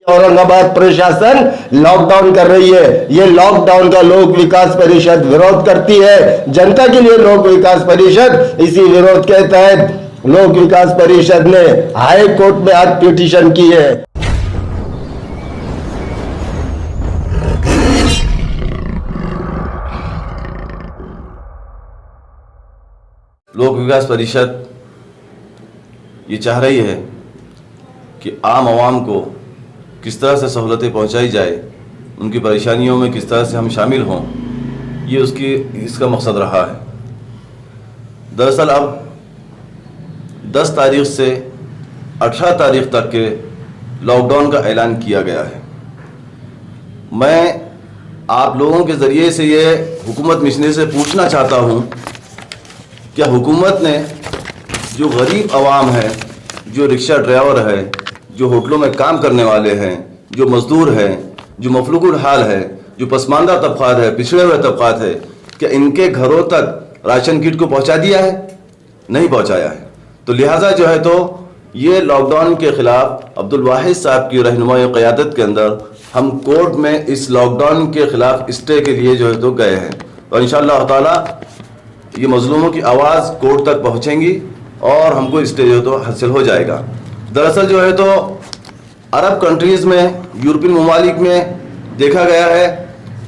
औरंगाबाद प्रशासन लॉकडाउन कर रही है। ये लॉकडाउन का लोक विकास परिषद विरोध करती है। जनता के लिए लोक विकास परिषद, इसी विरोध के तहत लोक विकास परिषद ने हाई कोर्ट में आज पिटीशन की है। लोक विकास परिषद ये चाह रही है कि आम आवाम को किस तरह से सहूलतें पहुंचाई जाए, उनकी परेशानियों में किस तरह से हम शामिल हों, ये इसका मकसद रहा है। दरअसल अब 10 तारीख से 18 तारीख तक के लॉकडाउन का ऐलान किया गया है। मैं आप लोगों के ज़रिए से ये हुकूमत मिशनरी से पूछना चाहता हूँ, क्या हुकूमत ने जो गरीब आवाम है, जो रिक्शा ड्राइवर है, जो होटलों में काम करने वाले हैं, जो मज़दूर हैं, जो मफलूकुल हाल है, जो पसमानदा तबक़ात है, पिछड़े हुए तबक़ात है, क्या इनके घरों तक राशन किट को पहुंचा दिया है? नहीं पहुंचाया है। तो लिहाजा जो है तो ये लॉकडाउन के ख़िलाफ़ अब्दुल वाहिद साहब की रहनुमाई और क़यादत के अंदर हम कोर्ट में इस लॉकडाउन के ख़िलाफ़ स्टे के लिए जो है तो गए हैं और इंशाअल्लाह ताला ये मज़लूमों की आवाज़ कोर्ट तक पहुँचेंगी और हमको स्टे जो है तो हासिल हो जाएगा। दरअसल जो है तो अरब कंट्रीज़ में, यूरोपियन ममालिक में देखा गया है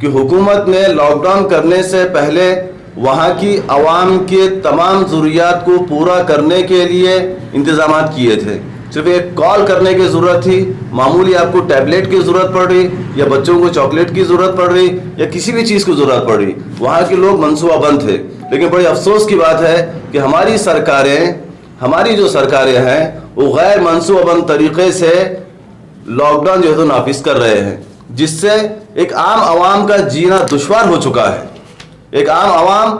कि हुकूमत ने लॉकडाउन करने से पहले वहाँ की आवाम के तमाम ज़रूरियात को पूरा करने के लिए इंतज़ाम किए थे। सिर्फ एक कॉल करने की ज़रूरत थी, मामूली आपको टैबलेट की ज़रूरत पड़ रही या बच्चों को चॉकलेट की ज़रूरत पड़ रही या किसी भी चीज़ की ज़रूरत पड़ रही, वहाँ के लोग मनसूबाबंद थे। लेकिन बड़े अफसोस की बात है कि हमारी जो सरकारें हैं वो गैर मनसूबाबंद तरीक़े से लॉकडाउन जो है तो नाफिज कर रहे हैं, जिससे एक आम आवाम का जीना दुश्वार हो चुका है। एक आम आवाम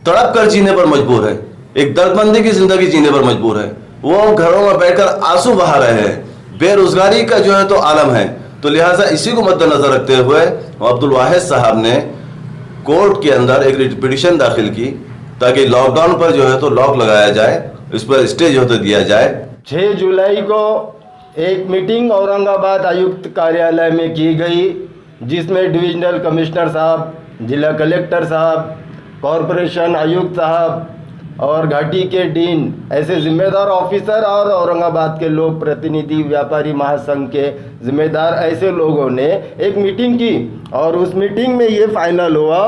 तड़प कर जीने पर मजबूर है, एक दर्दमंदी की ज़िंदगी जीने पर मजबूर है। वो घरों में बैठकर आंसू बहा रहे हैं, बेरोजगारी का जो है तो आलम है। तो लिहाजा इसी को मद्देनजर रखते हुए अब्दुल वाहिद साहब ने कोर्ट के अंदर एक पिटीशन दाखिल की ताकि लॉकडाउन पर जो है तो लॉक लगाया जाए, इस पर स्टे जो है तो दिया जाए। 6 जुलाई को एक मीटिंग औरंगाबाद आयुक्त कार्यालय में की गई, जिसमें डिविजनल कमिश्नर साहब, जिला कलेक्टर साहब, कॉरपोरेशन आयुक्त साहब और घाटी के डीन, ऐसे जिम्मेदार ऑफिसर और औरंगाबाद के लोक प्रतिनिधि, व्यापारी महासंघ के जिम्मेदार, ऐसे लोगों ने एक मीटिंग की और उस मीटिंग में ये फाइनल हुआ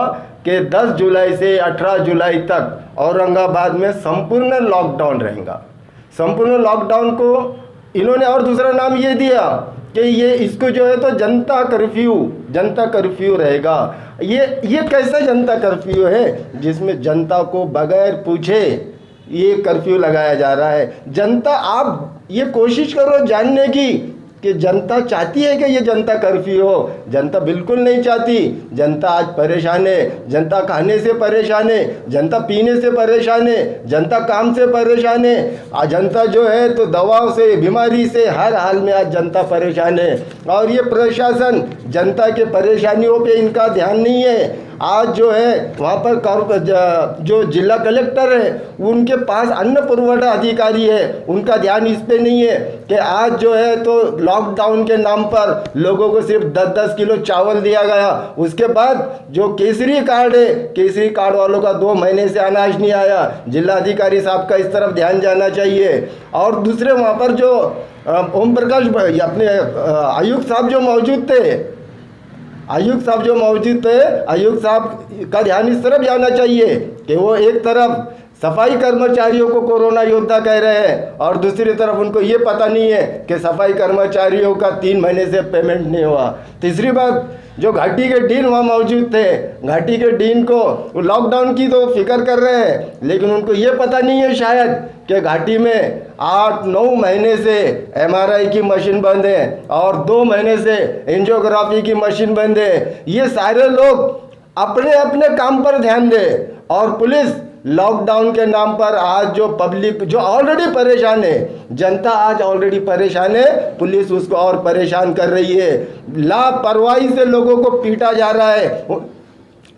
कि 10 जुलाई से 18 जुलाई तक औरंगाबाद में संपूर्ण लॉकडाउन रहेगा। संपूर्ण लॉकडाउन को इन्होंने और दूसरा नाम ये दिया कि ये इसको जो है तो जनता कर्फ्यू रहेगा। ये कैसा जनता कर्फ्यू है जिसमें जनता को बगैर पूछे ये कर्फ्यू लगाया जा रहा है? जनता, आप ये कोशिश करो जानने की कि जनता चाहती है कि ये जनता कर्फ्यू हो। जनता बिल्कुल नहीं चाहती। जनता आज परेशान है, जनता खाने से परेशान है, जनता पीने से परेशान है, जनता काम से परेशान है। आज जनता जो है तो दवाओं से, बीमारी से, हर हाल में आज जनता परेशान है और ये प्रशासन जनता के परेशानियों पे इनका ध्यान नहीं है। आज जो है वहाँ पर जो जिला कलेक्टर है, उनके पास अन्न पुरवठा अधिकारी है, उनका ध्यान इस पे नहीं है कि आज जो है तो लॉकडाउन के नाम पर लोगों को सिर्फ 10-10 किलो चावल दिया गया। उसके बाद जो केसरी कार्ड है, केसरी कार्ड वालों का 2 महीने से अनाज नहीं आया। जिला अधिकारी साहब का इस तरफ ध्यान जाना चाहिए। और दूसरे वहाँ पर जो ओम प्रकाश अपने आयुक्त साहब जो मौजूद थे, आयुक्त साहब का ध्यान इस तरफ जाना चाहिए कि वो एक तरफ सफाई कर्मचारियों को कोरोना योद्धा कह रहे हैं और दूसरी तरफ उनको ये पता नहीं है कि सफाई कर्मचारियों का 3 महीने से पेमेंट नहीं हुआ। तीसरी बात, जो घाटी के डीन वहाँ मौजूद थे, घाटी के डीन को लॉकडाउन की तो फिक्र कर रहे हैं, लेकिन उनको ये पता नहीं है शायद कि घाटी में 8-9 महीने से MRI की मशीन बंद है और 2 महीने से एंजियोग्राफी की मशीन बंद है। ये सारे लोग अपने अपने काम पर ध्यान दें और पुलिस लॉकडाउन के नाम पर आज जो पब्लिक जो ऑलरेडी परेशान है, जनता आज ऑलरेडी परेशान है, पुलिस उसको और परेशान कर रही है। लापरवाही से लोगों को पीटा जा रहा है।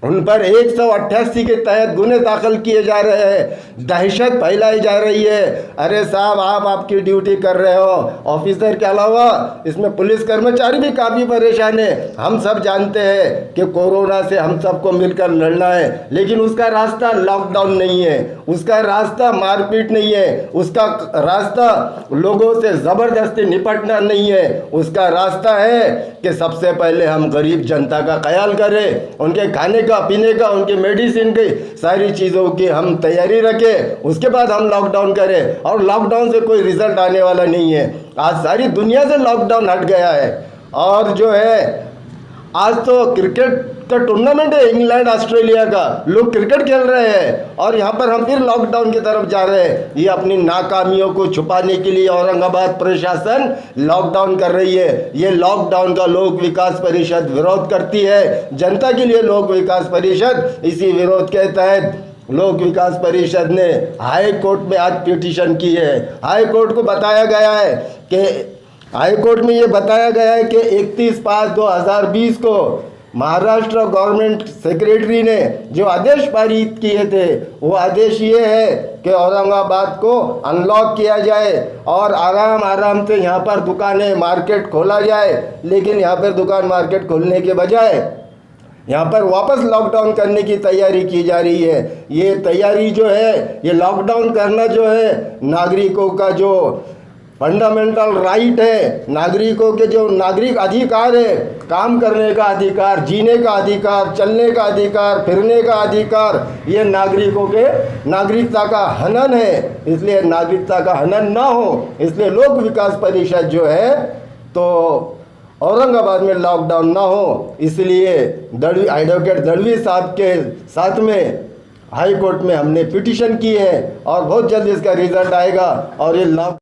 उन पर 188 के तहत गुने दाखिल किए जा रहे हैं, दहशत फैलाई जा रही है। अरे साहब, आप आपकी ड्यूटी कर रहे हो, ऑफिसर के अलावा इसमें पुलिस कर्मचारी भी काफ़ी परेशान है। हम सब जानते हैं कि कोरोना से हम सबको मिलकर लड़ना है, लेकिन उसका रास्ता लॉकडाउन नहीं है, उसका रास्ता मारपीट नहीं है, उसका रास्ता लोगों से ज़बरदस्ती निपटना नहीं है। उसका रास्ता है कि सबसे पहले हम गरीब जनता का ख्याल करें, उनके खाने का, पीने का, उनके मेडिसिन की, सारी चीज़ों की हम तैयारी रखें, उसके बाद हम लॉकडाउन करें। और लॉकडाउन से कोई रिजल्ट आने वाला नहीं है। आज सारी दुनिया से लॉकडाउन हट गया है। और जो है, आज तो क्रिकेट का टूर्नामेंट है, इंग्लैंड ऑस्ट्रेलिया का, लोग क्रिकेट खेल रहे हैं और यहाँ पर हम फिर लॉकडाउन की तरफ जा रहे हैं। ये अपनी नाकामियों को छुपाने के लिए औरंगाबाद प्रशासन लॉकडाउन कर रही है। ये लॉकडाउन का लोक विकास परिषद विरोध करती है। जनता के लिए लोक विकास परिषद, इसी विरोध के तहत लोक विकास परिषद ने हाई कोर्ट में आज पिटीशन की है। हाई कोर्ट को बताया गया है कि हाई कोर्ट में ये बताया गया है कि 31/5/2020 को महाराष्ट्र गवर्नमेंट सेक्रेटरी ने जो आदेश पारित किए थे, वो आदेश ये है कि औरंगाबाद को अनलॉक किया जाए और आराम से यहाँ पर दुकानें, मार्केट खोला जाए। लेकिन यहाँ पर दुकान, मार्केट खोलने के बजाय यहाँ पर वापस लॉकडाउन करने की तैयारी की जा रही है। ये तैयारी जो है, ये लॉकडाउन करना जो है, नागरिकों का जो फंडामेंटल राइट है, नागरिकों के जो नागरिक अधिकार है, काम करने का अधिकार, जीने का अधिकार, चलने का अधिकार, फिरने का अधिकार, ये नागरिकों के नागरिकता का हनन है। इसलिए नागरिकता का हनन ना हो, इसलिए लोक विकास परिषद जो है तो औरंगाबाद में लॉकडाउन ना हो, इसलिए एडवोकेट दड़वी साहब के साथ में हाई कोर्ट में हमने पिटीशन की है और बहुत जल्द इसका रिजल्ट आएगा और ये लॉक